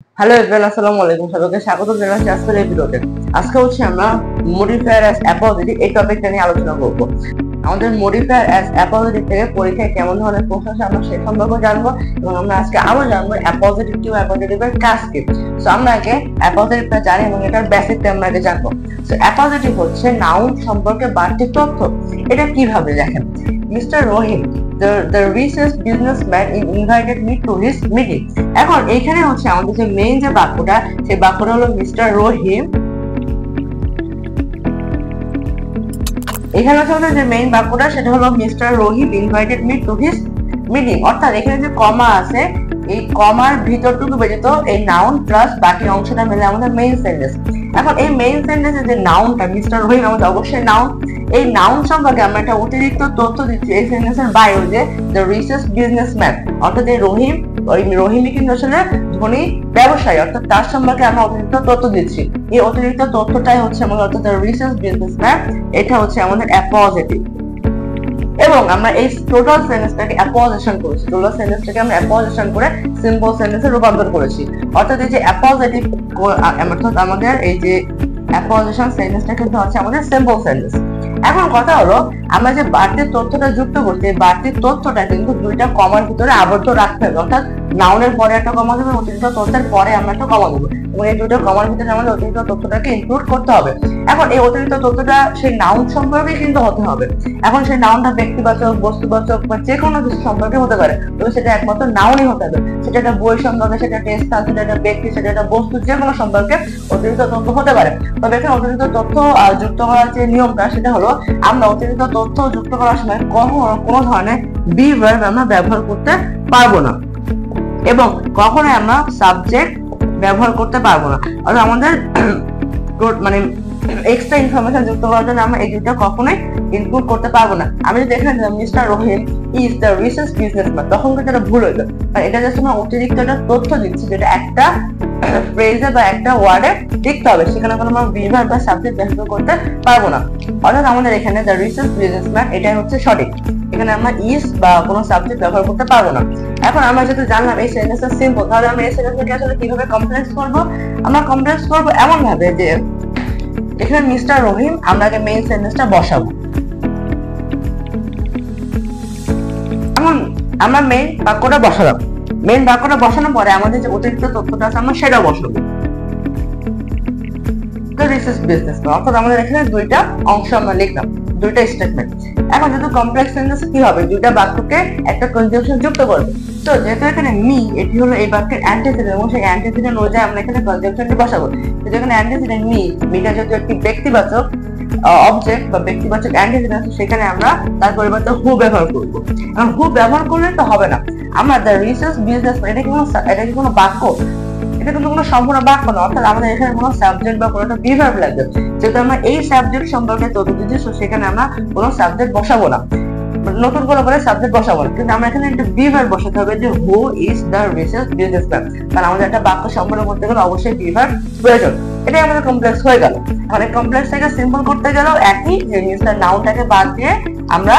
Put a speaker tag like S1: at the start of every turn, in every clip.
S1: Hello everyone, আসসালামু আলাইকুম। সবাইকে স্বাগত জানাচ্ছি আজকের এই ভিডিওতে। আজকে হচ্ছে আমরা মডিফায়ার অ্যাজ অ্যাপোজিটিভ এই টপিকটা নিয়ে আলোচনা করব। আমাদের মডিফায়ার অ্যাজ অ্যাপোজিটিভ থেকে পরীক্ষায় কেমন ধরনের প্রশ্ন আসে আমরা সেই সম্পর্কে জানবো, এবং আমরা আজকে আরো জানবো অ্যাপোজিটিভ টু অ্যাপোজিটিভের কাজ কি। সো আমরা আগে অ্যাপোজিটিভটা জানি এবং এটার বেসিকটা আমরা আগে জানবো। সো অ্যাপোজিটিভ হচ্ছে নাউন সম্পর্কে বাড়তি তথ্য। এটা কিভাবে দেখেন, mister Rahim the richest businessman invited me to his meeting। এখন এইখানে হচ্ছে আমাদের যে মেইন যে বাক্যটা, সেই বাক্যটা হলো মিস্টার রহিম। এখানে হচ্ছে আমাদের যে মেইন বাক্যটা সেটা হলো mister Rahim invited me to his meeting. অর্থাৎ এখানে যে কমা আছে, এই কমার ভিতরটুকু ব্যতীত এই নাউন প্লাস বাকি অংশটা মিলে আমাদের মেইন সেন্টেন্স। এখন এই মেইন সেন্টেন্সের যে নাউনটা মিস্টার রহিম, আমাদের অবশ্যই নাউন। এই নাউন সম্পর্কে আমরা একটা অতিরিক্ত তথ্য দিচ্ছি এই সেন্টেন্সের বাইরে, যে দ্য রিচেস্ট বিজনেসম্যান। অর্থাৎ এই রহিমই কিন্তু আসলে ধনী ব্যবসায়ী, অর্থাৎ তার সম্পর্কে আমরা অতিরিক্ত তথ্য দিচ্ছি। এই অতিরিক্ত তথ্যটাই হচ্ছে আমাদের, অর্থাৎ দ্য রিচেস্ট বিজনেসম্যান, এটা হচ্ছে আমাদের অ্যাপোজিটিভ। এবং আমরা এই টোটাল সেন্টেন্সটাকে অ্যাপোজিশন করেছি, টোটাল সেন্টেন্সটাকে আমরা অ্যাপোজিশন করে সিম্পল সেন্টেন্সে রূপান্তর করেছি। অর্থাৎ এই যে অ্যাপোজিটিভ, অর্থাৎ আমাদের এই যে অ্যাপোজিশন সেন্টেন্সটা কিন্তু হচ্ছে আমাদের সিম্পল সেন্টেন্স। এখন কথা হলো, আমরা যে বাড়তি তথ্যটা যুক্ত করছি, এই বাড়তি তথ্যটা কিন্তু দুইটা কমার ভিতরে আবদ্ধ রাখতে হবে। অর্থাৎ নাউনের পরে একটা কমা দেবো, অতিরিক্ত তথ্যের পরে আমরা একটা কমা দেবো, এবং এই দুটো কমার ভিতরে আমাদের অতিরিক্ত তথ্যটাকে ইনক্লুড করতে হবে। এখন এই অতিরিক্ত তথ্যটা সেই নাউন সম্পর্কে কিন্তু হতে হবে। এখন সেই নাউনটা ব্যক্তিবাচক, বস্তুবাচক বা যে কোনো কিছু সম্পর্কে হতে পারে, তবে সেটা একমাত্র নাউনই হতে হবে। সেটা একটা বই সম্পর্কে, সেটা একটা স্থান, সেটা একটা ব্যক্তি, সেটা একটা বস্তু, যে কোনো সম্পর্কে অতিরিক্ত তথ্য হতে পারে। তবে এখানে অতিরিক্ত তথ্য যুক্ত করার যে নিয়মটা, সেটা হলো আমরা অতিরিক্ত তথ্য যুক্ত করার সময় কোনো ধরনের বি ভার্ব আমরা ব্যবহার করতে পারবো না, এবং কখনোই আমরা সাবজেক্ট ব্যবহার করতে পারবো না। অর্থাৎ আমাদের মানে এক্সট্রা ইনফরমেশন যুক্ত করার জন্য আমরা এই দুটো কখনোই ইনক্লুড করতে পারবো না। আমি যদি এখানে mister Rahim is the richest businessman, তখন কিন্তু এটা ভুল হইলো, কারণ এটা জাস্ট আমরা অতিরিক্ত একটা তথ্য দিচ্ছি, যেটা একটা ফ্রেজে বা একটা ওয়ার্ডে লিখতে হবে, সেখানে কোনো আমরা বিভার বা সাবজেক্ট ব্যবহার করতে পারবো না। অর্থাৎ আমাদের এখানে দ্য রিচেস্ট বিজনেসম্যান এটাই হচ্ছে সঠিক, এখানে আমরা ইজ বা কোনো সাবজেক্ট ব্যবহার করতে পারবো না। এখন আমরা যেহেতু জানলাম এই সেন্টেন্সটা সিম্পল, তাহলে আমরা এই সেন্টেন্সটাকে আসলে কিভাবে কমপ্লেক্স করবো? আমরা কমপ্লেক্স করবো এমন ভাবে যে এখানে মিস্টার রহিম, আমরা আগে মেইন সেন্টেন্সটা বসাবো। এখন আমরা মেইন বাক্যটা বসালাম, মেইন বাক্যটা বসানোর পরে আমাদের যে অতিরিক্ত তথ্যটা আছে আমরা সেটাও বসাবো। অর্থাৎ আমাদের এখানে দুইটা অংশ আমরা লিখলাম, দুইটা স্টেটমেন্ট। এখন যেহেতু কমপ্লেক্স সেন্টেন্স কি হবে, দুইটা বাক্যকে একটা কনজাংশন যুক্ত করবে। তো যেহেতু এখানে মি, এটি হলো এই বাক্যের অ্যান্টিসিডেন্ট, এবং সেই অ্যান্টিসিডেন্ট অনুযায়ী আমরা এখানে কনজাংশনটি বসাবো। তো যেখানে অ্যান্টিসিডেন্ট মিটা যেহেতু একটি ব্যক্তিবাচক অবজেক্ট বা ব্যক্তিবাচক অ্যান্টিসিডেন্ট, সেখানে আমরা তার পরিবর্তে হু ব্যবহার করব। এখন হু ব্যবহার করলে তো হবে না, আমরা দ্য রিচেস্ট বিজনেসম্যান, এটা কি কোনো বাক্য? এটা কিন্তু কোনো সম্পূর্ণ বাক্য না। অর্থাৎ আমাদের এখানে কোনো সাবজেক্ট বা কোনো একটা বিভার্ব লাগবে। যেহেতু আমরা এই সাবজেক্ট সম্পর্কে তথ্য দিচ্ছি, সেখানে আমরা কোনো সাবজেক্ট বসাবো না, নতুন করে সাবজেক্ট বসাবো না, কিন্তু আমরা এখানে একটা বিভার্ব বসাতে হবে, যে who is the richest businessman. কারণ আমাদের একটা বাক্য সম্পূর্ণ করতে গেলে অবশ্যই বিভার্ব প্রয়োজন। এটাই আমাদের কমপ্লেক্স হয়ে গেল। মানে কমপ্লেক্সটাকে সিম্পল করতে গেলেও একই, যে মিস্টার নাউনটাকে বাদ দিয়ে আমরা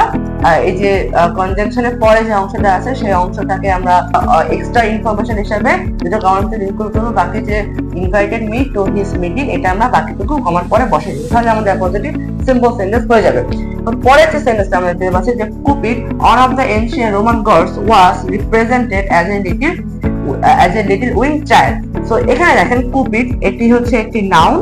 S1: এই যে কনজাংশনের পরে যে অংশটা আছে, সেই অংশটাকে আমরা এক্সট্রা ইনফরমেশন হিসেবে যেটা কমান্ডে ইনক্লুড করব। বাকি যে invited me to his meeting, এটা আমরা বাকিটুকু কমান্ড পরে বসাই দিই, তাহলে আমাদের পজিটিভ সিম্পল সেন্টেন্স হয়ে যাবে। পরের যে সেন্টেন্সটা আমরা দেখতে পাচ্ছি, যে Cupid one of the ancient Roman gods was represented as a little wing child. So এখানে দেখেন কুপিড, এটি হচ্ছে একটি নাউন,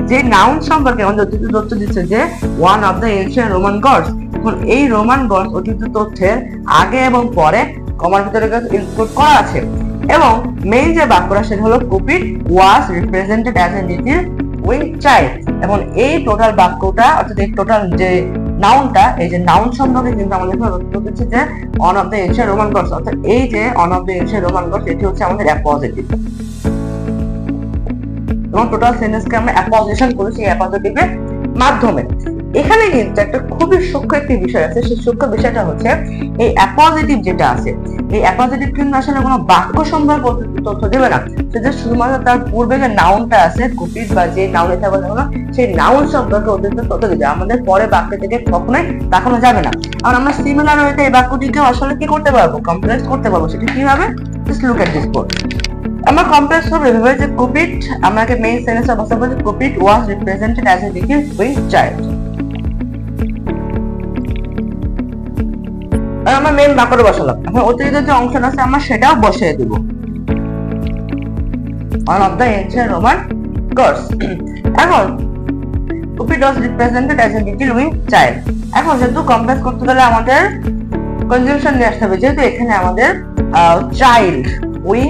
S1: যে নাউন সম্পর্কে আমাদের অতিরিক্ত তথ্য দিচ্ছে যে one of the ancient Roman gods. এখন এই রোমান গডস অতিরিক্ত তথ্যের আগে এবং পরে কমার ভিতরে ইনক্লুড করা আছে, এবং মেইন যে বাক্যটা সেটা হলো Cupid was represented as a little wing child. এবং এই টোটাল বাক্যটা, অর্থাৎ এই টোটাল যে নাউনটা, এই যে নাউন সম্পর্কে কিন্তু আমাদের তথ্য দিচ্ছে যে one of the ancient Roman gods. অর্থাৎ এই যে one of the ancient Roman gods, এটি হচ্ছে আমাদের অ্যাপোজিটিভ, এবং টোটাল সেন্টেন্সকে আমরা অ্যাপোজিশন করেছি অ্যাপোজিটিভের মাধ্যমে। এখানে কিন্তু একটা খুবই সূক্ষ্ম একটি বিষয় আছে, সেই সূক্ষ্ম বিষয়টা হচ্ছে এই অ্যাপোজিটিভ যেটা আছে, এই অ্যাপোজিটিভ কিন্তু আসলে কোনো বাক্য সম্পর্কে তথ্য দেবে না, সেটা শুধুমাত্র তার পূর্বে যে নাউনটা আছে, কুপিড বা যে নাউনে থাকবে না, সেই নাউন সম্পর্কে অতিরিক্ত তথ্য দিবে, আমাদের পরে বাক্য থেকে কখনোই দেখানো যাবে না। আর আমরা সিমিলার ওয়েতে এই বাক্যটিকে আসলে কি করতে পারবো, কমপ্লেক্স করতে পারবো। সেটা কিভাবে? Just look at this board. আমার কমপ্লেক্স ফর্ম এভাবে যে কুপিড, আমাকে মেইন সেন্টেন্সে বসাবো যে Cupid was represented as a little winged child. আমার মেইন বাক্যটা বসালাম, এখন অতিরিক্ত যে অংশটা আছে আমার সেটাও বসিয়ে দিব। One of the ancient Roman gods. এখন Cupid was represented as a little winged child. এখন যেহেতু কমপ্লেক্স করতে গেলে আমাদের কনজাংশন নিয়ে আসতে হবে, যেহেতু এখানে আমাদের চাইল্ড উইং,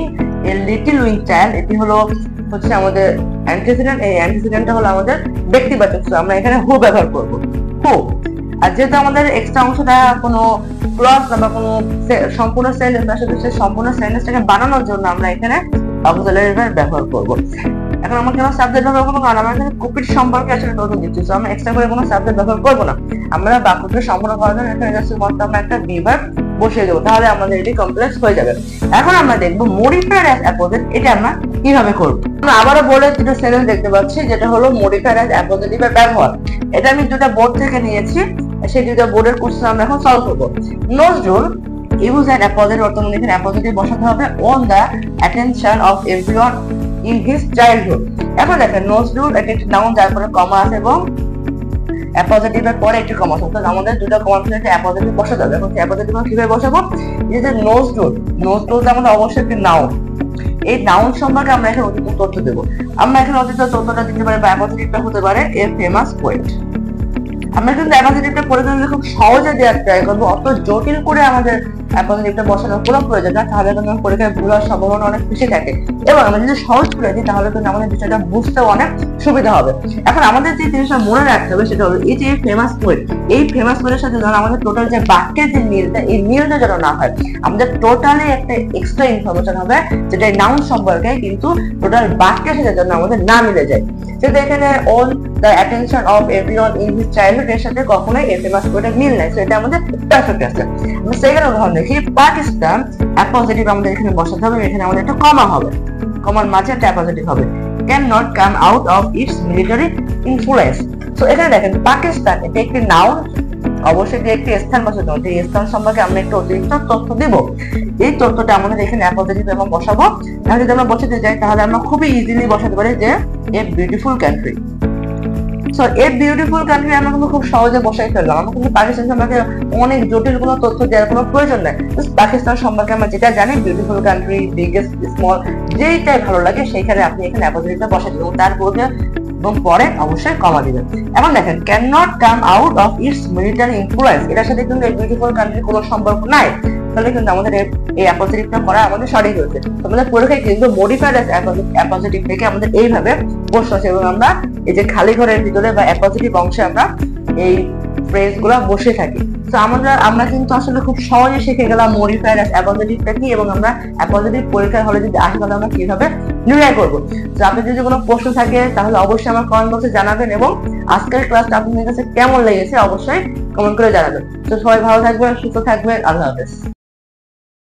S1: এ লিটল উইং চাইল্ড, এটি হচ্ছে আমাদের অ্যান্টিসিডেন্ট, এই অ্যান্টিসিডেন্টটা হলো আমাদের ব্যক্তিবাচক, আমরা এখানে হু ব্যবহার করব, হু। আর যেহেতু আমাদের এক্সট্রা অংশটা কোনো ক্লজ বা কোনো সম্পূর্ণ সেন্টেন্স আসলে সেই সম্পূর্ণ সেন্টেন্সটাকে বানানোর জন্য আমরা এখানে অক্সিলারি ভার্ব ব্যবহার করব। এখন আমরা কেন সাবজেক্ট ব্যবহার করবো, কারণ আমরা এখানে কুপিড সম্পর্কে আসলে তথ্য দিচ্ছি, তো আমরা এক্সট্রা করে কোনো সাবজেক্ট ব্যবহার করবো না। আমরা বাক্যকে সম্পূর্ণ করার জন্য এখানে জাস্ট মাত্র আমরা একটা বি ভার্ব বসিয়ে দেবো, তাহলে আমাদের এটি কমপ্লেক্স হয়ে যাবে। এখন আমরা দেখবো মডিফায়ার অ্যাজ অ্যাপোজিট, এটা আমরা কিভাবে করব। আমরা আবারও বলে দুটো সেন্টেন্স দেখতে পাচ্ছি, যেটা হলো মডিফায়ার অ্যাজ অ্যাপোজিটিভের ব্যবহার। এটা আমি দুটো বোর্ড থেকে নিয়েছি, সেই দুটো বোর্ডের কোশ্চেন আমরা এখন সলভ করবো। নজরুল ইউজ অ্যান অ্যাপোজিট, অর্থাৎ এখানে অ্যাপোজিটিভ বসাতে হবে on the attention of everyone in his childhood. এখন দেখেন নজরুল এটা একটি নাউন, যার পরে কমা আছে এবং অ্যাপোজিটিভের পরে একটি কমা আছে, অর্থাৎ আমাদের দুটো কমা আছে, অ্যাপোজিটিভ বসাতে হবে। এখন অ্যাপোজিটিভ কিভাবে বসাবো, এই যে নজরুল, নজরুলটা আমাদের অবশ্যই একটি নাউন, এই নাউন সম্পর্কে আমরা এখানে অতিরিক্ত তথ্য দেবো। আমরা এখানে অতিরিক্ত তথ্যটা দিতে পারি বা অ্যাপোজিটিভটা হতে পারে এ ফেমাস পোয়েট। আমরা কিন্তু অ্যাপোজিটিভটা পরিচালনা খুব সহজে দেওয়ার ট্রাই করবো, অত জটিল করে আমাদের অ্যাপোজিটিভটা বসানোর কোনো প্রয়োজন না, তাহলে কিন্তু পরীক্ষায় ভুল হওয়ার সম্ভাবনা অনেক বেশি থাকে। এবং আমরা যদি সহজ করে দিই তাহলে কিন্তু আমাদের বিষয়টা বুঝতেও অনেক সুবিধা হবে। এখন আমাদের যে জিনিসটা মনে রাখতে হবে সেটা হলো এই যে ফেমাস পোয়েট, এই ফেমাস পোয়েটের সাথে যেন আমাদের টোটাল যে বাক্যের যে মিলটা, এই মিলটা যেন না হয়, আমাদের টোটালি একটা এক্সট্রা ইনফরমেশন হবে যেটা নাউন সম্পর্কে, কিন্তু টোটাল বাক্যের সাথে যেন আমাদের না মিলে যায়। সেটা এখানে on the attention of everyone in his childhood এর সাথে কখনোই এই ফেমাস পোয়েটের মিল নাই, তো এটা আমাদের পারফেক্ট আছে। আমরা সেকেন্ড উদাহরণ দেখি, পাকিস্তান অ্যাপোজিটিভ আমাদের এখানে বসাতে হবে, এখানে আমাদের একটা কমা হবে, কমার মাঝে একটা অ্যাপোজিটিভ হবে, can not come out of its military influence. So এখানে দেখেন পাকিস্তান এটা একটি নাউন, অবশ্যই যে একটি স্থান বসাতে হবে, এই স্থান সম্পর্কে আমরা একটু অতিরিক্ত তথ্য দিব। এই তথ্যটা আমাদের এখানে অ্যাপোজিটিভ এবং বসাবো। এখন যদি আমরা বসাতে যাই তাহলে আমরা খুবই ইজিলি বসাতে পারি যে a beautiful country. So a beautiful country আমরা কিন্তু খুব সহজে বসাই ফেললাম, আমরা কিন্তু পাকিস্তান সম্পর্কে অনেক জটিল কোনো তথ্য দেওয়ার কোনো প্রয়োজন নেই। পাকিস্তান সম্পর্কে আমরা যেটা জানি, বিউটিফুল কান্ট্রি, বিগেস্ট, স্মল, যেইটাই ভালো লাগে সেইখানে আপনি এখানে অ্যাপোজিটিভটা বসাই দিবেন, তারপরে এবং পরে অবশ্যই কমা দিবেন। এখন দেখেন can not come out of its military influence, এটার সাথে কিন্তু এই বিউটিফুল কান্ট্রির কোনো সম্পর্ক নাই, তাহলে কিন্তু আমাদের এই অ্যাপোজিটিভটা করা আমাদের সঠিক হয়েছে। আমাদের পরীক্ষায় কিন্তু মডিফাইড অ্যাপোজিটিভ থেকে আমাদের এইভাবে প্রশ্ন আছে, এবং আমরা এই যে খালি ঘরের ভিতরে বা অ্যাপোজিটিভ অংশে আমরা এই ফ্রেজগুলো বসে থাকি। তো আমরা কিন্তু আসলে খুব সহজে শিখে গেলাম মডিফায়ার অ্যাপোজিটিভটা কি, এবং আমরা অ্যাপোজিটিভ পরীক্ষার হলে যদি আসে তাহলে আমরা কিভাবে নির্ণয় করবো। তো আপনার যদি কোনো প্রশ্ন থাকে তাহলে অবশ্যই আমার কমেন্ট বক্সে জানাবেন, এবং আজকের ক্লাসটা আপনাদের কাছে কেমন লেগেছে অবশ্যই কমেন্ট করে জানাবেন। তো সবাই ভালো থাকবেন, সুস্থ থাকবেন, আল্লাহ হাফেজ।